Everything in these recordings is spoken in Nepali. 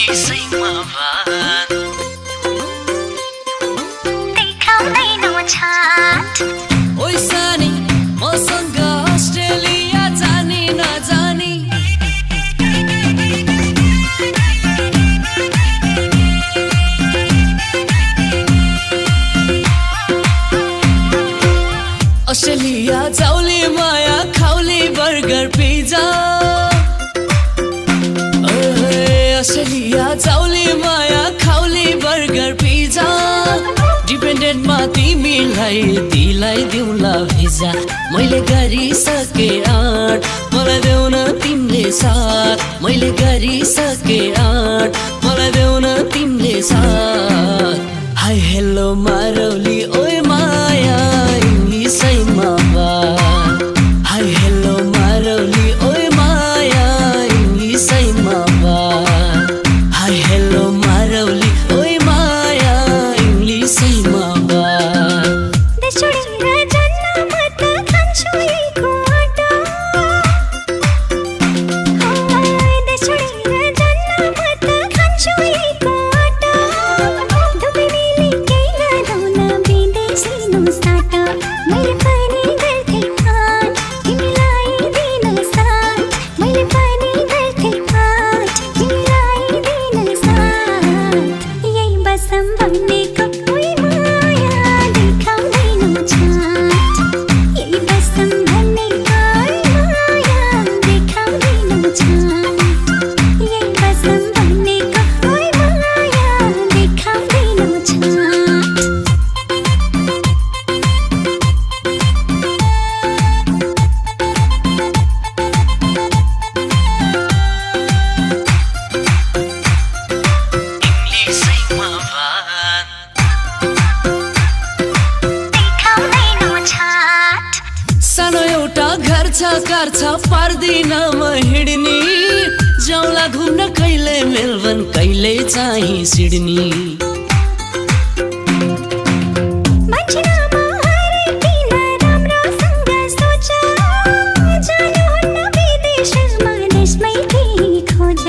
इंग्लिसैमा बात देखाउँदैनौ छाट ओइ सानी मसँग अस्ट्रेलिया जाने नजानी अस्ट्रेलिया जाउले माया खाउले बर्गर पिज्जा अस्ट्रेलिया जाउले माया खाउले बर्गर पिज्जा डिपेन्डेन्टमा तिमीलाई दिलाई दिउँला भिजा मैले गरिसके आँट मलाई देऊ न तिमीले साथ मैले गरिसके आँट मलाई देऊ न तिमीले साथ हाई हेलो मारौली ओए माया इंग्लिसैमा बात हाई हेलो मारौली ओए माया इंग्लिसैमा बात हाई हेलो मारौली ओए माया इंग्लिसैमा बात देश छोडेर जान्न म त खान्छु यहीको आटा देश छोडेर जान्न म त खान्छु यहीको आटा दुवै मिली केही नगरौँ विदेशी नु साटा मैले पनि गर्थे आँट तिमीलाई दिन साथ मैले पनि गर्थे आँट तिमीलाई दिन साथ यही बसम भनेको ओइ माया देखाउँदैनौ छाट यही बसम भनेको ओइ माया देखाउँदैनौ छाट यही बसम भनेको ओइ माया देखाउँदैनौ छाट इंग्लिसैमा बात देखाउँदैनौ छाट सानो एउटा घर छ कार छ पार्दिन म हिँड्नी जाउँला घुम्न कहिले मेलबर्न कहिले चाहिँ सिडनी मान्छे नभएर किन राम्रोसँग सोच जानुहुन्न विदेशमा देशमै केही खोज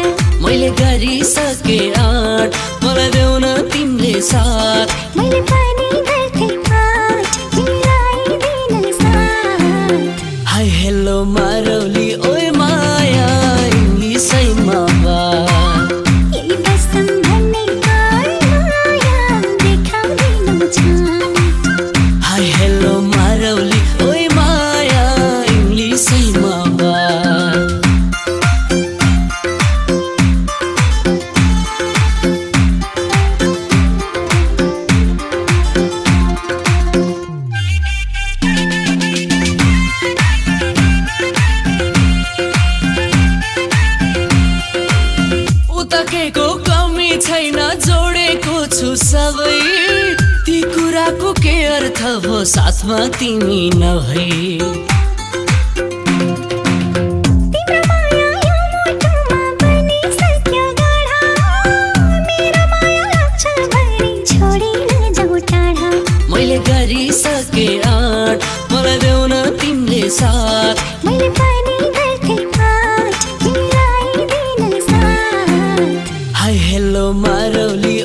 मैले गरिसके आँट मलाई देऊ न तिमीले साथ मैले पनि गर्थे आँट तिमीलाई दिन साथ हाई हेलो मारौली ओए माया इंग्लिसैमा बात यही बसम भनेको ओइ माया देखाउँदैनौ छाट हाई हेलो मारौली ओए माया इंग्लिसैमा बात उतकेको कमी छैन जोडेको छु सबै ती कुराको के अर्थ भो साथमा तिमी नभई तिम्रो माया यो मुटुमा बनिसक्यो गाढा मेरो माया लाग्छ भरि छोडी नजाऊ टाढा मैले गरिसके आँट मलाई देऊ न तिमीले साथ मैले पनि गर्थे आँट तिमीलाई दिन साथ हाई हेलो मारौली